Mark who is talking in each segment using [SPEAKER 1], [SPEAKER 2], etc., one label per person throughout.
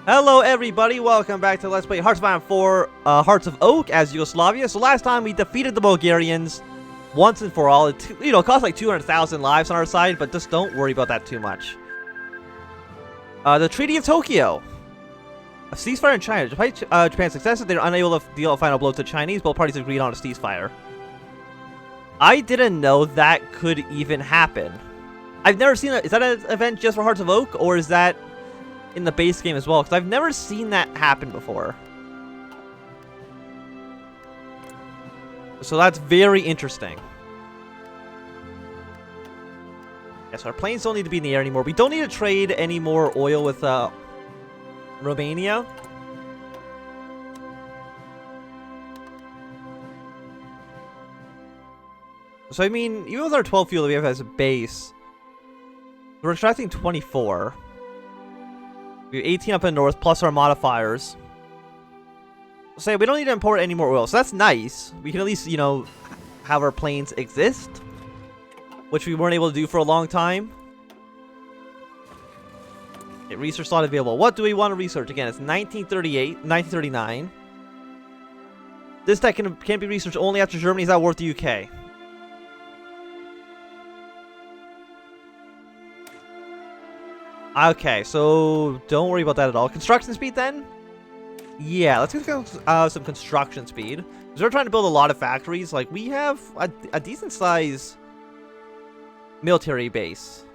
[SPEAKER 1] Hello everybody, welcome back to Let's Play Hearts of Iron 4 Hearts of Oak as Yugoslavia. So last time we defeated the Bulgarians once and for all. It cost like 200,000 lives on our side, but just don't worry about that too much. The Treaty of Tokyo. A ceasefire in China. Despite Japan's successes, they're unable to deal a final blow to the Chinese. Both parties agreed on a ceasefire. I didn't know that could even happen. I've never seen it. Is that an event just for Hearts of Oak, or is that in the base game as well? Because I've never seen that happen before. So that's very interesting. Yes, our planes don't need to be in the air anymore. We don't need to trade any more oil with Romania. So I mean, even with our 12 fuel that we have as a base, we're extracting 24. We have 18 up in the north, plus our modifiers. So we don't need to import any more oil, so that's nice. We can at least, have our planes exist, which we weren't able to do for a long time. Okay, research slot available. What do we want to research? Again, it's 1938, 1939. This tech can be researched only after Germany's outworked the UK. Okay, so don't worry about that at all. Construction speed then? Yeah, let's get some construction speed. Because we're trying to build a lot of factories. Like, we have a decent size military base.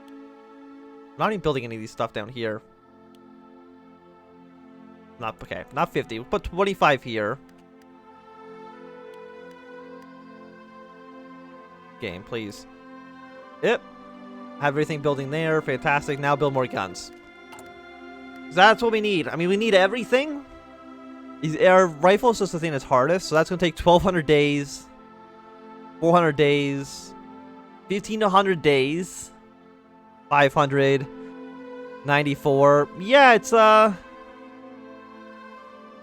[SPEAKER 1] I'm not even building any of these stuff down here. Okay, not 50. We'll put 25 here. Game, please. Yep. Have everything building there. Fantastic. Now build more guns. That's what we need. I mean, we need everything. Our rifle is just the thing that's hardest. So that's going to take 1,200 days. 400 days. 15 to 100 days. 500. 94. Yeah,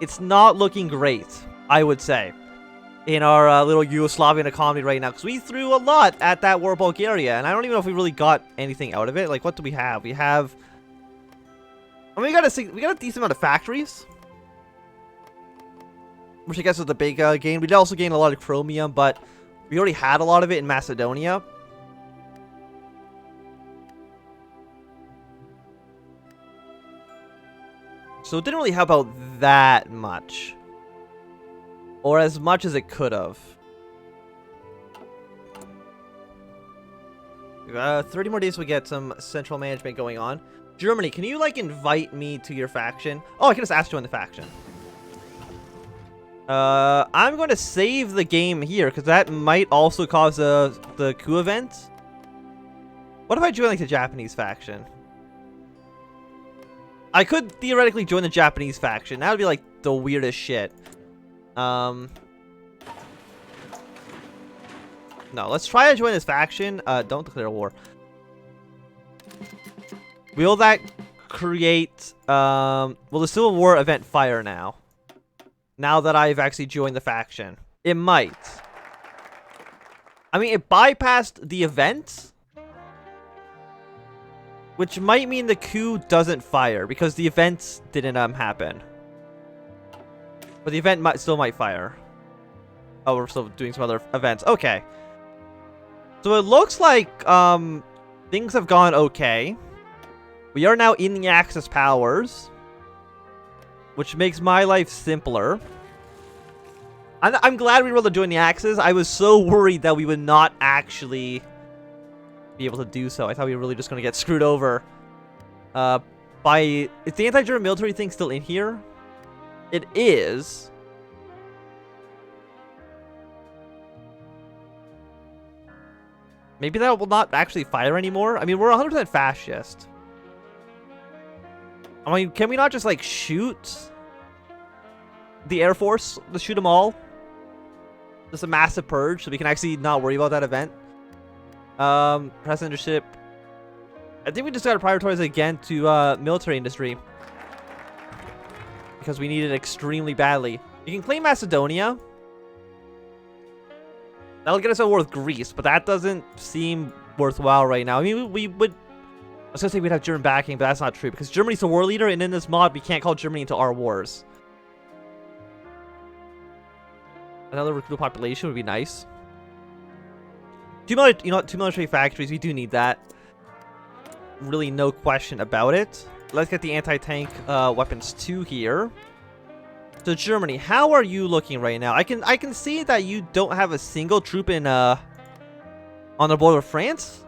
[SPEAKER 1] it's not looking great, I would say, in our little Yugoslavian economy right now, because we threw a lot at that war of Bulgaria, and I don't even know if we really got anything out of it. Like, what do we have? We have, I mean, we got a decent amount of factories, which I guess is the big gain. We did also gain a lot of chromium, but we already had a lot of it in Macedonia. So it didn't really help out that much. Or as much as it could have. 30 more days we get some central management going on. Germany, can you, like, invite me to your faction? Oh, I can just ask to join the faction. I'm going to save the game here, because that might also cause the coup event. What if I join, like, the Japanese faction? I could theoretically join the Japanese faction. That would be, like, the weirdest shit. No, let's try to join this faction. Don't declare war. Will that create, will the Civil War event fire now? Now that I've actually joined the faction. It might. I mean, it bypassed the event, which might mean the coup doesn't fire, because the events didn't, happen. But the event still might fire. Oh, we're still doing some other events. Okay. So it looks like things have gone okay. We are now in the Axis powers, which makes my life simpler. I'm glad we were able to join the Axis. I was so worried that we would not actually be able to do so. I thought we were really just going to get screwed over. Is the anti-German military thing still in here? It is. Maybe that will not actually fire anymore. I mean, we're 100% fascist. I mean, can we not just, like, shoot the Air Force? Let's shoot them all. Just a massive purge so we can actually not worry about that event. Presidentship. I think we just gotta prioritize again to military industry, because we need it extremely badly. You can claim Macedonia. That'll get us at war with Greece, but that doesn't seem worthwhile right now. I mean, we would I was gonna say we'd have German backing, but that's not true because Germany's the war leader, and in this mod we can't call Germany into our wars. Another recruit population would be nice. Two military factories. We do need that. Really, no question about it. Let's get the anti-tank weapons 2 here. So Germany, how are you looking right now? I can see that you don't have a single troop in on the border with France.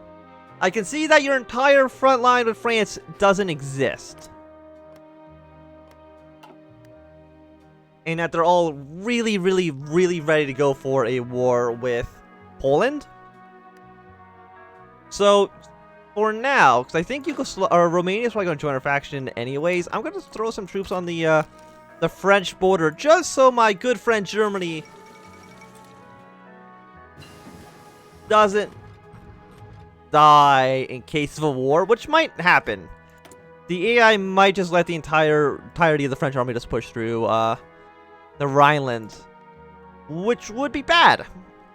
[SPEAKER 1] I can see that your entire front line with France doesn't exist. And that they're all really, really, really ready to go for a war with Poland. So, for now, because I think Romania is probably going to join our faction anyways, I'm going to throw some troops on the French border, just so my good friend Germany doesn't die in case of a war, which might happen. The AI might just let the entirety of the French army just push through the Rhineland, which would be bad.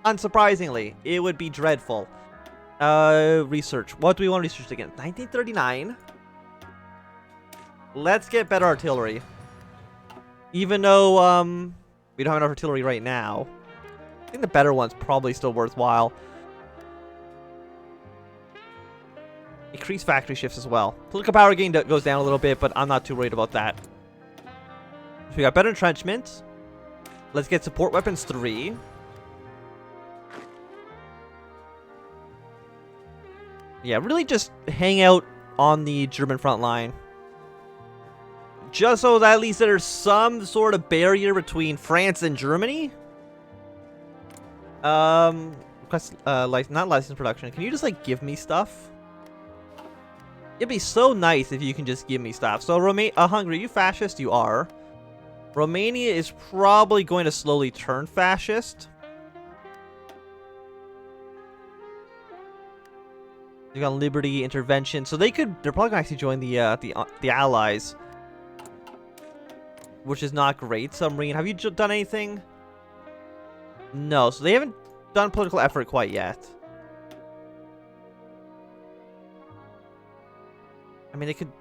[SPEAKER 1] Unsurprisingly, it would be dreadful. Research. What do we want to research again? 1939. Let's get better artillery. Even though we don't have enough artillery right now, I think the better one's probably still worthwhile. Increase factory shifts as well. Political power gain goes down a little bit, but I'm not too worried about that. So we got better entrenchment. Let's get support weapons 3. Yeah, really just hang out on the German front line. Just so that at least there's some sort of barrier between France and Germany. Request, not license production. Can you just, like, give me stuff? It'd be so nice if you can just give me stuff. So, Hungary, you fascist? You are. Romania is probably going to slowly turn fascist. You got liberty, intervention. So they're probably gonna actually join the allies, which is not great. Submarine, have you done anything? No, so they haven't done political effort quite yet. I mean, they could.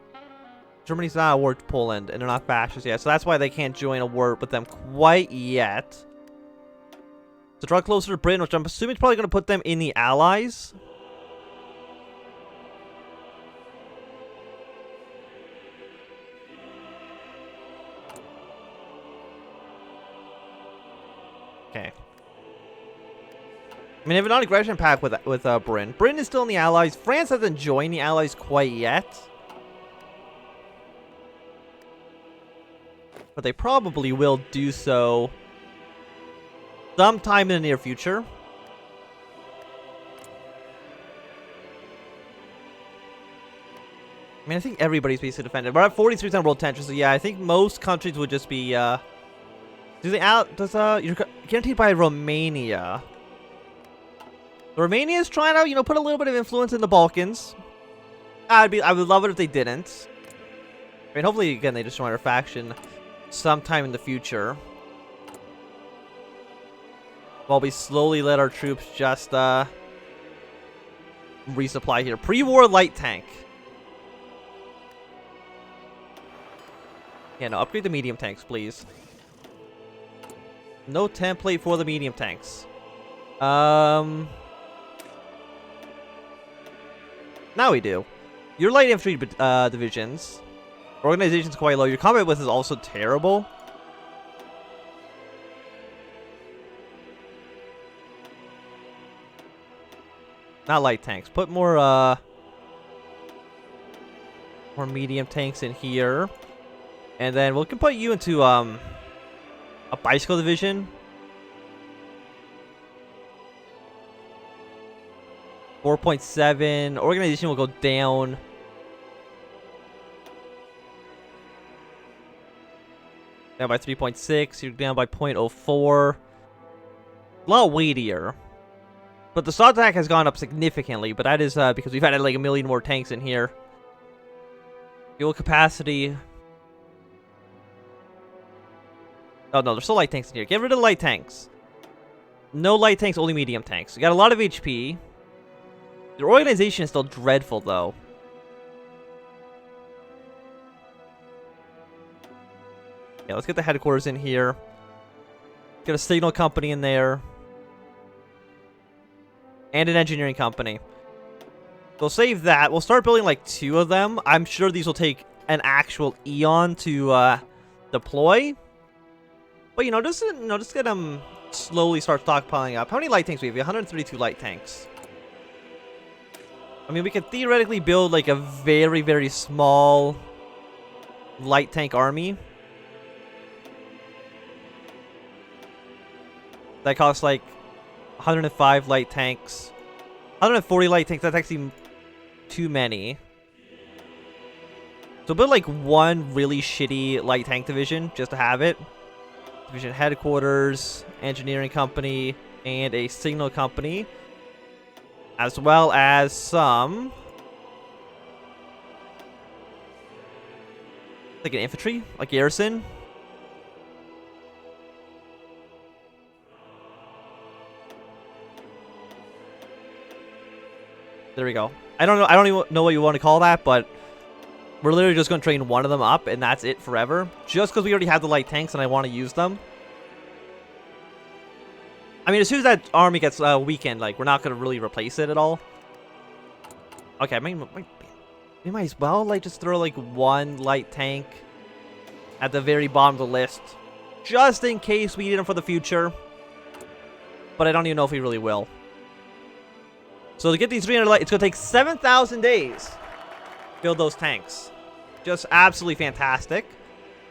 [SPEAKER 1] Germany's not at war with Poland, and they're not fascist yet, so that's why they can't join a war with them quite yet. So draw closer to Britain, which I'm assuming is probably going to put them in the Allies. Okay. I mean, if a non-aggression pact with Britain. Britain is still in the Allies. France hasn't joined the Allies quite yet. But they probably will do so sometime in the near future. I mean, I think everybody's basically defended. We're at 43% world tension, so yeah, I think most countries would just be, you're guaranteed by Romania. Romania is trying to, put a little bit of influence in the Balkans. I would love it if they didn't. I mean, hopefully, again, they just join our faction sometime in the future. While we slowly let our troops just resupply here. Pre-war light tank. Yeah, no, upgrade the medium tanks, please. No template for the medium tanks. Now we do. Your light infantry divisions. Organization's quite low. Your combat width is also terrible. Not light tanks. Put more medium tanks in here. And then we can put you into a bicycle division. 4.7. Organization will go down. Down by 3.6. You're down by 0.04. A lot weightier. But the SOT attack has gone up significantly. But that is because we've added like a million more tanks in here. Fuel capacity. Oh no, there's still light tanks in here. Get rid of the light tanks. No light tanks, only medium tanks. You got a lot of HP. Your organization is still dreadful, though. Yeah, let's get the headquarters in here. Get a signal company in there. And an engineering company. We'll save that. We'll start building like 2 of them. I'm sure these will take an actual eon to deploy. But just get them slowly start stockpiling up. How many light tanks do we have? 132 light tanks. I mean, we could theoretically build like a very, very small light tank army. That costs like 105 light tanks. 140 light tanks, that's actually too many. So build like 1 really shitty light tank division just to have it. Division headquarters, engineering company, and a signal company. As well as some... like an infantry, like garrison. There we go. I don't even know what you want to call that, but we're literally just going to train 1 of them up, and that's it forever. Just because we already have the light tanks and I want to use them. I mean, as soon as that army gets weakened, like, we're not going to really replace it at all. Okay, we might as well, like, just throw, like, 1 light tank at the very bottom of the list. Just in case we need them for the future. But I don't even know if we really will. So to get these 300 light, it's going to take 7,000 days to build those tanks. Just absolutely fantastic.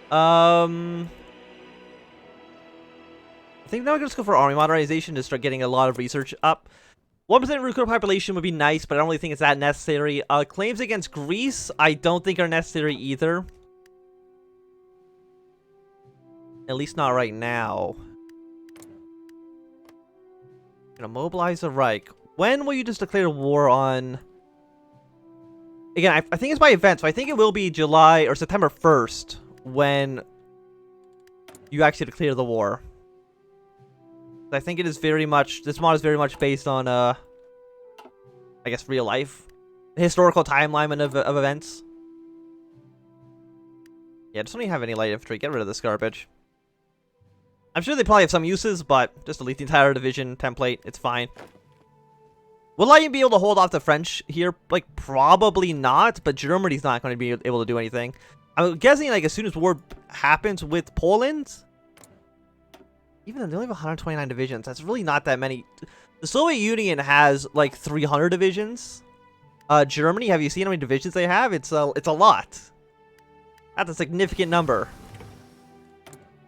[SPEAKER 1] I think now we're going to go for army modernization to start getting a lot of research up. 1% recruit population would be nice, but I don't really think it's that necessary. Claims against Greece, I don't think are necessary either. At least not right now. Gonna mobilize the Reich. When will you just declare war on... Again, I think it's by event, so I think it will be July or September 1st when you actually declare the war. I think it is very much... This mod is very much based on, I guess, real life. Historical timeline of events. Yeah, just don't even have any light infantry. Get rid of this garbage. I'm sure they probably have some uses, but just delete the entire division template. It's fine. Will I even be able to hold off the French here? Like, probably not, but Germany's not going to be able to do anything. I'm guessing, like, as soon as war happens with Poland... Even though they only have 129 divisions, that's really not that many. The Soviet Union has, like, 300 divisions. Germany, have you seen how many divisions they have? It's a lot. That's a significant number.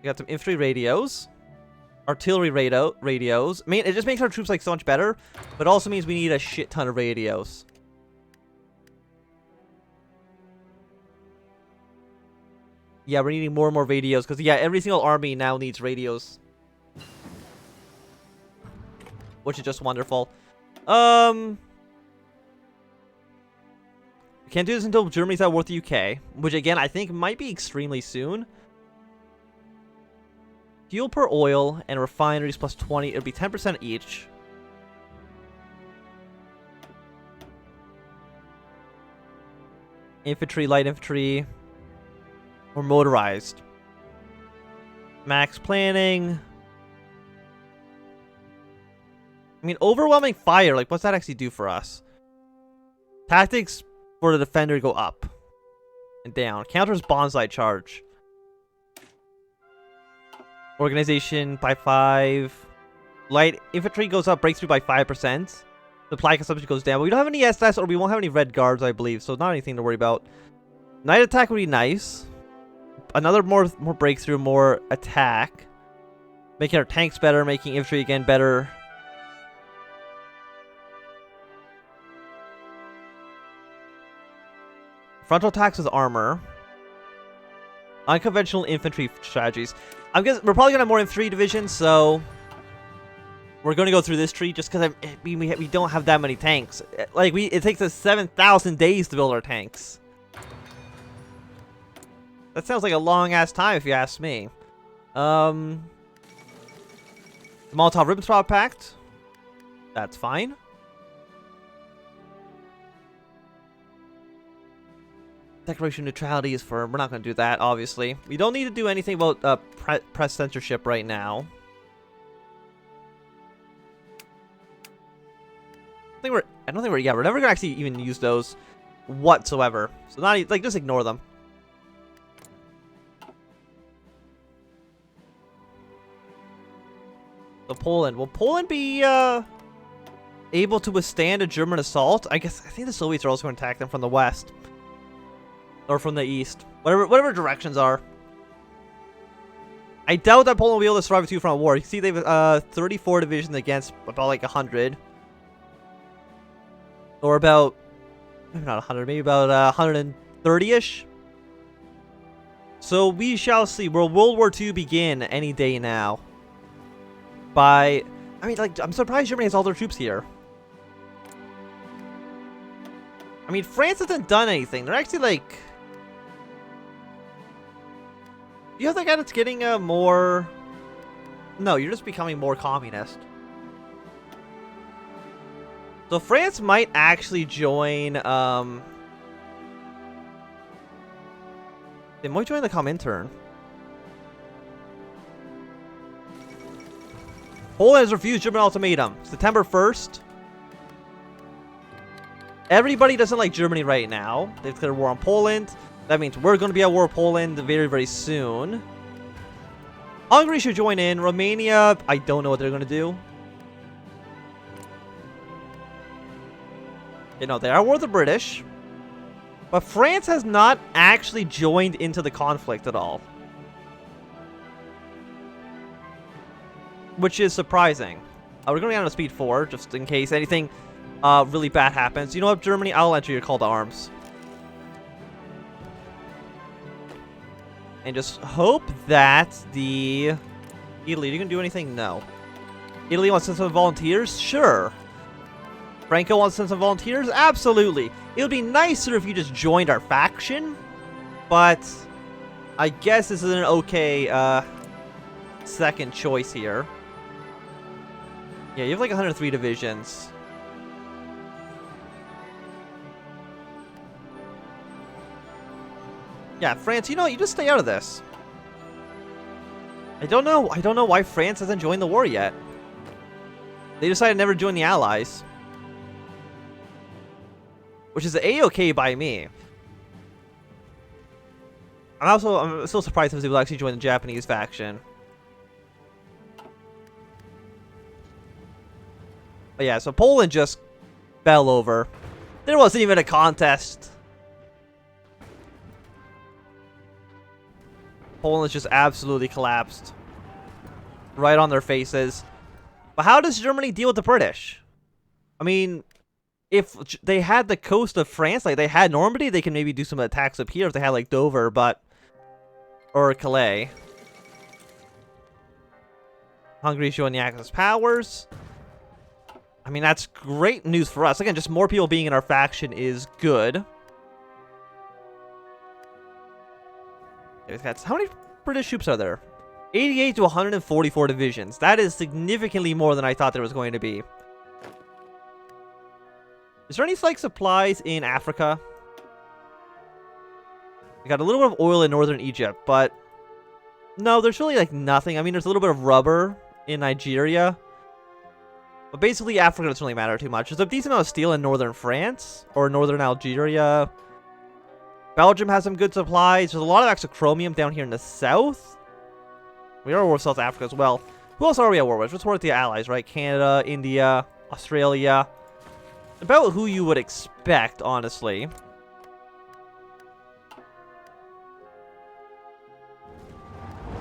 [SPEAKER 1] We got some infantry radios. Artillery radios. I mean, it just makes our troops, like, so much better. But also means we need a shit ton of radios. Yeah, we're needing more and more radios. Because, yeah, every single army now needs radios. Which is just wonderful. We can't do this until Germany's at war with the UK. Which, again, I think might be extremely soon. Fuel per oil and refineries plus 20. It would be 10% each. Infantry, light infantry. Or motorized. Max planning. I mean, overwhelming fire. Like, what's that actually do for us? Tactics for the defender go up. And down. Counters bonsai charge. Organization by 5. Light infantry goes up, breakthrough by 5%. Supply consumption goes down. But we don't have any SS, or we won't have any red guards, I believe. So not anything to worry about. Night attack would be nice. Another more breakthrough, more attack. Making our tanks better, making infantry again better. Frontal attacks with armor. Unconventional infantry strategies. I'm guessing we're probably gonna have more infantry divisions, so we're gonna go through this tree just because we don't have that many tanks. Like it takes us 7,000 days to build our tanks. That sounds like a long ass time if you ask me. The Molotov-Ribbentrop Pact. That's fine. Declaration of neutrality is firm. We're not going to do that, obviously. We don't need to do anything about press censorship right now. I don't think we're never going to actually even use those whatsoever. So not like, just ignore them. So Poland. Will Poland be able to withstand a German assault? I think the Soviets are also going to attack them from the west. Or from the east. Whatever directions are. I doubt that Poland will be able to survive a two-front war. You see they have 34 divisions against about like 100. Or about, maybe not 100, maybe about 130-ish. So we shall see. Will World War II begin any day now? I mean, like, I'm surprised Germany has all their troops here. I mean, France hasn't done anything. They're actually, like... You have that guy that's getting more... No, you're just becoming more communist. So France might actually join, they might join the Comintern. Poland has refused German ultimatum. September 1st. Everybody doesn't like Germany right now. They've declared war on Poland. That means we're going to be at war with Poland very, very soon. Hungary should join in. Romania, I don't know what they're going to do. You know, they are at war with the British. But France has not actually joined into the conflict at all. Which is surprising. We're going to be on a speed 4, just in case anything really bad happens. You know what, Germany? I'll enter your call to arms. And just hope that the... Italy, are you going to do anything? No. Italy wants to send some volunteers? Sure. Franco wants to send some volunteers? Absolutely. It would be nicer if you just joined our faction. But I guess this is an okay second choice here. Yeah, you have like 103 divisions. Yeah, France, you know what? You just stay out of this. I don't know why France hasn't joined the war yet. They decided never to join the Allies. Which is A-okay by me. I'm still surprised if they will actually join the Japanese faction. But yeah, so Poland just fell over. There wasn't even a contest. Poland just absolutely collapsed. Right on their faces. But how does Germany deal with the British? I mean, if they had the coast of France, like they had Normandy, they can maybe do some attacks up here if they had like Dover, but... Or Calais. Hungary showing the Axis powers. I mean, that's great news for us. Again, just more people being in our faction is good. How many British troops are there? 88 to 144 divisions. That is significantly more than I thought there was going to be. Is there any like supplies in Africa? We got a little bit of oil in northern Egypt, but no, there's really like nothing. I mean, there's a little bit of rubber in Nigeria. But basically, Africa doesn't really matter too much. There's a decent amount of steel in northern France or northern Algeria. Belgium has some good supplies. There's a lot of extra chromium down here in the south. We are at war with South Africa as well. Who else are we at war with? Let's war with the Allies, right? Canada, India, Australia. About who you would expect, honestly.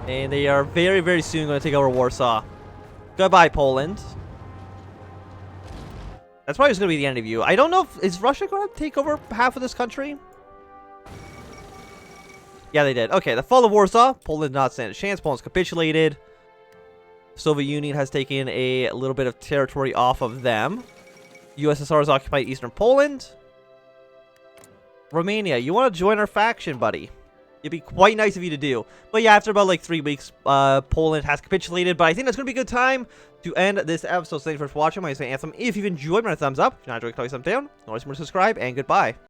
[SPEAKER 1] And they are very, very soon going to take over Warsaw. Goodbye, Poland. That's probably just going to be the end of you. I don't know if... Is Russia going to take over half of this country? Yeah, they did. Okay, the fall of Warsaw. Poland did not stand a chance. Poland's capitulated. Soviet Union has taken a little bit of territory off of them. USSR has occupied eastern Poland. Romania, you want to join our faction, buddy? It'd be quite nice of you to do. But yeah, after about like 3 weeks, Poland has capitulated. But I think that's going to be a good time to end this episode. So thank you for watching. My name is Anthem. If you've enjoyed, my thumbs up. If you're not enjoying, click thumbs down. Always remember to subscribe, and goodbye.